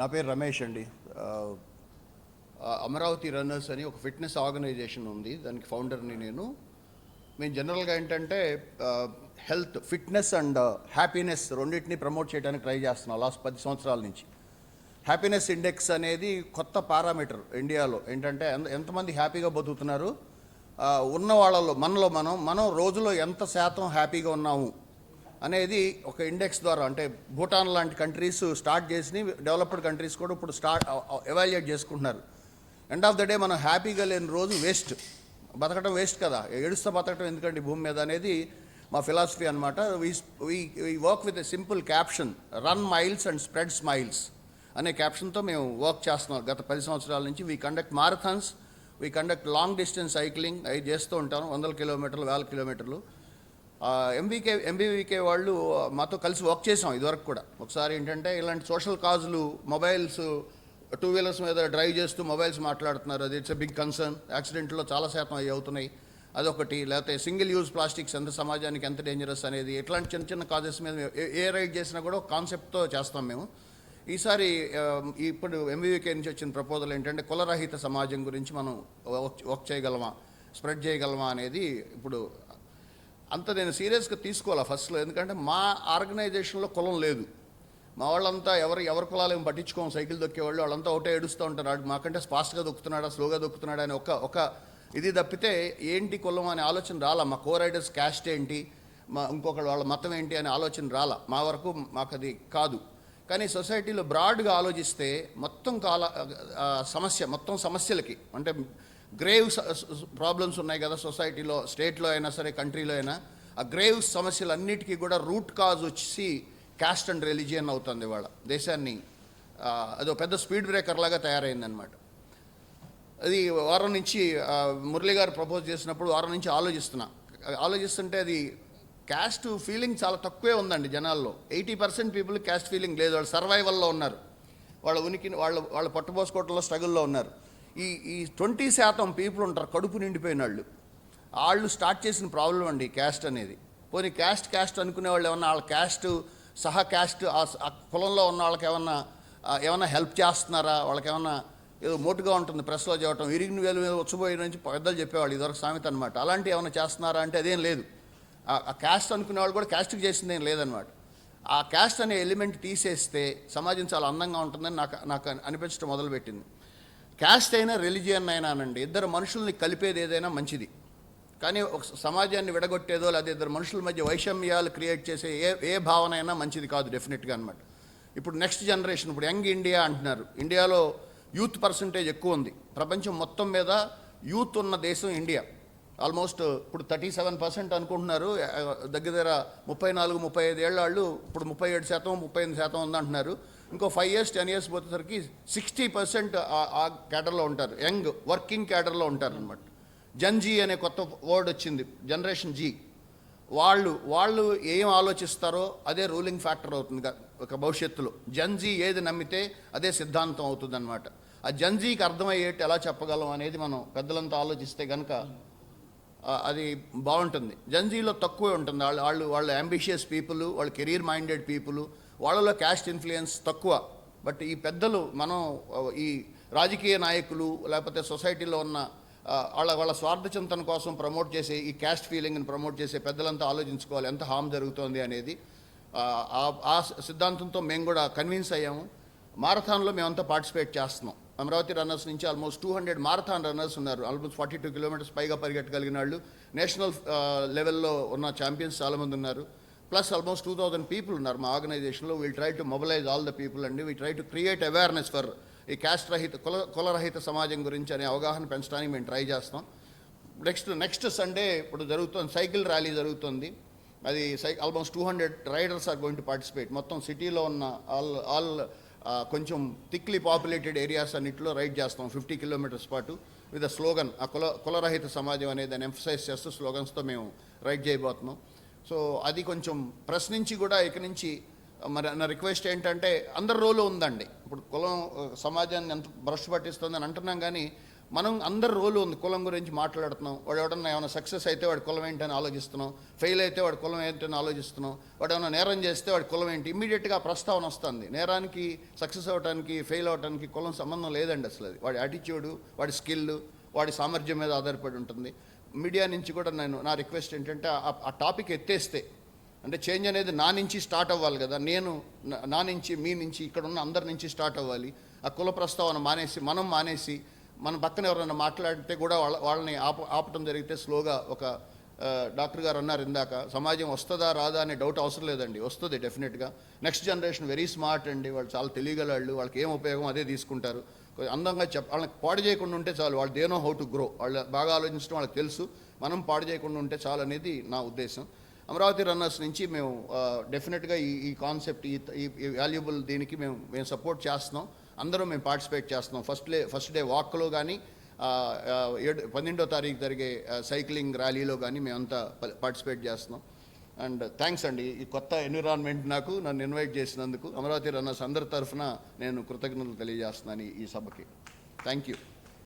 నా పేరు రమేష్ అండి. అమరావతి రన్నర్స్ అని ఒక ఫిట్నెస్ ఆర్గనైజేషన్ ఉంది, దానికి ఫౌండర్ని నేను. మేము జనరల్గా ఏంటంటే హెల్త్, ఫిట్నెస్ అండ్ హ్యాపీనెస్ రెండింటిని ప్రమోట్ చేయడానికి ట్రై చేస్తున్నాం లాస్ట్ 10 సంవత్సరాల నుంచి. హ్యాపీనెస్ ఇండెక్స్ అనేది కొత్త పారామీటర్ ఇండియాలో. ఏంటంటే ఎంతమంది హ్యాపీగా బతుకుతున్నారు, ఉన్న వాళ్ళలో మనం రోజులో ఎంత శాతం హ్యాపీగా ఉన్నాము అనేది ఒక ఇండెక్స్ ద్వారా, అంటే భూటాన్ లాంటి కంట్రీస్ స్టార్ట్ చేసి డెవలప్డ్ కంట్రీస్ కూడా ఇప్పుడు ఎవాల్యుయేట్ చేసుకుంటున్నారు. ఎండ్ ఆఫ్ ద డే మనం హ్యాపీగా లేని రోజు వేస్ట్, బతకడం వేస్ట్ కదా, ఏడుస్తా బతకడం ఎందుకండి భూమి మీద అనేది మా ఫిలాసఫీ అనమాట. We work with a simple caption, run miles and spread smiles అనే క్యాప్షన్తో మేము వర్క్ చేస్తున్నాం గత 10 సంవత్సరాల నుంచి. We conduct marathons, we conduct long distance cycling, అవి చేస్తూ ఉంటాను, 100 కిలోమీటర్లు 1000 కిలోమీటర్లు. ఎంబీవీకే వాళ్ళు మాతో కలిసి వర్క్ చేసాం ఇదివరకు కూడా. ఒకసారి ఏంటంటే ఇలాంటి సోషల్ కాజులు, మొబైల్స్, 2 వీలర్స్ మీద డ్రైవ్ చేస్తూ మొబైల్స్ మాట్లాడుతున్నారు, అది ఇట్స్ ఎ బిగ్ కన్సర్న్. యాక్సిడెంట్లో చాలా శాతం అవి అవుతున్నాయి, అదొకటి. లేకపోతే సింగిల్ యూజ్ ప్లాస్టిక్స్ ఎంత సమాజానికి ఎంత డేంజరస్ అనేది, ఇట్లాంటి చిన్న చిన్న కాజెస్ మీద ఏ రైడ్ చేసినా కూడా ఒక కాన్సెప్ట్తో చేస్తాం మేము. ఈసారి ఇప్పుడు ఎంబీవీకే నుంచి వచ్చిన ప్రపోజల్ ఏంటంటే కులరహిత సమాజం గురించి మనం వర్క్ చేయగలమా, స్ప్రెడ్ చేయగలమా అనేది. ఇప్పుడు అంత నేను సీరియస్గా తీసుకోవాలా ఫస్ట్లో, ఎందుకంటే మా ఆర్గనైజేషన్లో కులం లేదు. మా వాళ్ళంతా ఎవరి కులాలు ఏమి పట్టించుకోం. సైకిల్ దొక్కేవాళ్ళు వాళ్ళంతా ఒకటే ఏడుస్తూ ఉంటారు, మాకంటే ఫాస్ట్గా దొక్కుతున్నాడా స్లోగా దొక్కుతున్నాడా అని ఒక ఇది తప్పితే ఏంటి కులం అనే ఆలోచన రాలా. మా కో రైడర్స్ క్యాస్ట్ ఏంటి, ఇంకొకటి వాళ్ళ మతం ఏంటి అనే ఆలోచన రాలా. మా వరకు మాకు అది కాదు. కానీ సొసైటీలో బ్రాడ్గా ఆలోచిస్తే మొత్తం మొత్తం సమస్యలకి, అంటే గ్రేవ్ ప్రాబ్లమ్స్ ఉన్నాయి కదా సొసైటీలో, స్టేట్లో అయినా సరే కంట్రీలో అయినా, ఆ గ్రేవ్ సమస్యలన్నిటికీ కూడా రూట్ కాజ్ వచ్చి క్యాస్ట్ అండ్ రిలీజియన్ అవుతుంది వాళ్ళ దేశాన్ని. అదో పెద్ద స్పీడ్ బ్రేకర్ లాగా తయారైందనమాట. అది వారం నుంచి మురళి గారు ప్రపోజ్ చేసినప్పుడు వారం నుంచి ఆలోచిస్తుంటే అది క్యాస్ట్ ఫీలింగ్ చాలా తక్కువే ఉందండి జనాల్లో. 80% పీపుల్ క్యాస్ట్ ఫీలింగ్ లేదు. వాళ్ళు సర్వైవల్లో ఉన్నారు, వాళ్ళ ఉనికిని వాళ్ళ పట్టుపోసుకోవటంలో స్ట్రగుల్లో ఉన్నారు. ఈ 20% పీపుల్ ఉంటారు కడుపు నిండిపోయిన వాళ్ళు స్టార్ట్ చేసిన ప్రాబ్లం అండి క్యాస్ట్ అనేది. పోనీ క్యాస్ట్ అనుకునే వాళ్ళు ఏమన్నా వాళ్ళ క్యాస్ట్ క్యాస్ట్ ఆ కులంలో ఉన్న వాళ్ళకి ఏమన్నా హెల్ప్ చేస్తున్నారా, వాళ్ళకి ఏమన్నా ఏదో మోటుగా ఉంటుంది ప్రెస్లో చెప్పడం, ఇరిగిన వేలు మీద వచ్చిపోయిన నుంచి పెద్దలు చెప్పేవాళ్ళు ఇదివరకు సామెత అనమాట. అలాంటి ఏమైనా చేస్తున్నారా అంటే అదేం లేదు. ఆ క్యాస్ట్ అనుకునే వాళ్ళు కూడా క్యాస్ట్కి చేసింది ఏం లేదనమాట. ఆ క్యాస్ట్ అనే ఎలిమెంట్ తీసేస్తే సమాజం చాలా అందంగా ఉంటుందని నాకు అనిపించడం మొదలుపెట్టింది. క్యాస్ట్ అయినా రిలీజియన్ అయినానండి, ఇద్దరు మనుషుల్ని కలిపేది ఏదైనా మంచిది. కానీ ఒక సమాజాన్ని విడగొట్టేదో లేదా ఇద్దరు మనుషుల మధ్య వైషమ్యాలు క్రియేట్ చేసే ఏ భావన అయినా మంచిది కాదు డెఫినెట్గా అనమాట. ఇప్పుడు నెక్స్ట్ జనరేషన్, ఇప్పుడు యంగ్ ఇండియా అంటున్నారు. ఇండియాలో యూత్ పర్సంటేజ్ ఎక్కువ ఉంది. ప్రపంచం మొత్తం మీద యూత్ ఉన్న దేశం ఇండియా. ఆల్మోస్ట్ ఇప్పుడు 37% అనుకుంటున్నారు. దగ్గర 34-35 ఏళ్ళ వాళ్ళు ఇప్పుడు 37%, 35% ఉందంటున్నారు. ఇంకో 5 years 10 years పోతేసరికి 60% ఆ క్యాడర్లో ఉంటారు, యంగ్ వర్కింగ్ క్యాడర్లో ఉంటారు అనమాట. జీ అనే కొత్త వర్డ్ వచ్చింది, జనరేషన్ జీ. వాళ్ళు ఏం ఆలోచిస్తారో అదే రూలింగ్ ఫ్యాక్టర్ అవుతుంది ఒక భవిష్యత్తులో. జీ ఏది నమ్మితే అదే సిద్ధాంతం అవుతుంది అనమాట. ఆ జీకి అర్థమయ్యేట్టు ఎలా చెప్పగలం అనేది మనం పెద్దలంతా ఆలోచిస్తే కనుక అది బాగుంటుంది. జీలో తక్కువే ఉంటుంది. వాళ్ళు అంబిషియస్ పీపుల్, వాళ్ళు కెరీర్ మైండెడ్ పీపుల్, వాళ్ళలో క్యాస్ట్ ఇన్ఫ్లుయెన్స్ తక్కువ. బట్ ఈ పెద్దలు, మనం ఈ రాజకీయ నాయకులు లేకపోతే సొసైటీలో ఉన్న వాళ్ళ స్వార్థ చింతన కోసం ప్రమోట్ చేసే ఈ క్యాస్ట్ ఫీలింగ్ని ప్రమోట్ చేసే పెద్దలంతా ఆలోచించుకోవాలి ఎంత హామ్ జరుగుతోంది అనేది. ఆ సిద్ధాంతంతో మేము కూడా కన్విన్స్ అయ్యాము. మారథాన్లో మేమంతా పార్టిసిపేట్ చేస్తున్నాం. అమరావతి రన్నర్స్ నుంచి ఆల్మోస్ట్ 200 మారథాన్ రన్నర్స్ ఉన్నారు. ఆల్మోస్ట్ 42 కిలోమీటర్స్ పైగా పరిగెట్టగలిగిన వాళ్ళు. నేషనల్ లెవెల్లో ఉన్న ఛాంపియన్స్ చాలామంది ఉన్నారు. ప్లస్ ఆల్మోస్ట్ 2000 పీపుల్ ఉన్నారు మా ఆర్గనైజేషన్లో. We'll try to mobilise all the people అండి. We try to create awareness for ఈ క్యాస్ట్ రహిత కులరహిత సమాజం గురించి అనే అవగాహన పెంచడానికి మేము ట్రై చేస్తాం. నెక్స్ట్ సండే ఇప్పుడు జరుగుతుంది, సైకిల్ ర్యాలీ జరుగుతుంది. అది almost 200 riders are going to participate. మొత్తం సిటీలో ఉన్న ఆల్ కొంచెం థిక్లీ పాపులేటెడ్ ఏరియాస్ అన్నింటిలో రైడ్ చేస్తాం 50 kilometers పాటు విత్ స్లోగన్. ఆ కులరహిత సమాజం అనేది దాన్ని ఎంఫసైజ్ చేస్తూ స్లోగన్స్తో మేము రైడ్ చేయబోతున్నాం. సో అది కొంచెం ప్రెస్ నుంచి కూడా ఇక నుంచి మరి నా రిక్వెస్ట్ ఏంటంటే అందరి రోలు ఉందండి. ఇప్పుడు కులం సమాజాన్ని ఎంత భ్రష్ పట్టిస్తుంది అని అంటున్నాం, కానీ మనం అందరి రోలు ఉంది. కులం గురించి మాట్లాడుతున్నాం. వాడు ఎవడన్నా ఏమైనా సక్సెస్ అయితే వాడి కులం ఏంటని ఆలోచిస్తున్నాం, ఫెయిల్ అయితే వాడి కులం ఏంటని ఆలోచిస్తున్నాం, వాడు ఏమైనా నేరం చేస్తే వాడి కులం ఏంటి, ఇమ్మీడియట్గా ప్రస్తావన వస్తుంది. నేరానికి, సక్సెస్ అవ్వడానికి, ఫెయిల్ అవ్వడానికి కులం సంబంధం లేదండి అసలు. అది వాడి యాటిట్యూడ్, వాడి స్కిల్, వాడి సామర్థ్యం మీద ఆధారపడి ఉంటుంది. మీడియా నుంచి కూడా నా రిక్వెస్ట్ ఏంటంటే ఆ టాపిక్ ఎత్తేస్తే, అంటే చేంజ్ అనేది నా నుంచి స్టార్ట్ అవ్వాలి కదా, నా నుంచి, మీ నుంచి, ఇక్కడ ఉన్న అందరి నుంచి స్టార్ట్ అవ్వాలి. ఆ కుల ప్రస్తావన మానేసి మన పక్కన ఎవరైనా మాట్లాడితే కూడా వాళ్ళని ఆపటం జరిగితే స్లోగా ఒక డాక్టర్ గారు అన్నారు ఇందాక, సమాజం వస్తుందా రాదా అనే డౌట్ అవసరం లేదండి, వస్తుంది డెఫినెట్గా. నెక్స్ట్ జనరేషన్ వెరీ స్మార్ట్ అండి, వాళ్ళు చాలా తెలియగలవాళ్ళు, వాళ్ళకి ఏం ఉపయోగం అదే తీసుకుంటారు. అందంగా వాళ్ళకి పాడు చేయకుండా ఉంటే చాలు, వాళ్ళు they know how to grow, వాళ్ళు బాగా ఆలోచించడం వాళ్ళకి తెలుసు. మనం పాడు చేయకుండా ఉంటే చాలు అనేది నా ఉద్దేశం. అమరావతి రన్నర్స్ నుంచి మేము డెఫినెట్గా ఈ కాన్సెప్ట్, ఈ వాల్యుబుల్ దీనికి మేము సపోర్ట్ చేస్తున్నాం. అందరూ మేము పార్టిసిపేట్ చేస్తున్నాం. ఫస్ట్ డే వాక్లో కానీ 12వ తారీఖు జరిగే సైక్లింగ్ ర్యాలీలో కానీ మేమంతా పార్టిసిపేట్ చేస్తున్నాం. అండ్ థ్యాంక్స్ అండి, ఈ కొత్త ఎన్విరాన్మెంట్ నన్ను ఇన్వైట్ చేసినందుకు అమరావతి రన్నర్స్ అందరి తరఫున నేను కృతజ్ఞతలు తెలియజేస్తున్నాను ఈ సభకి. Thank you.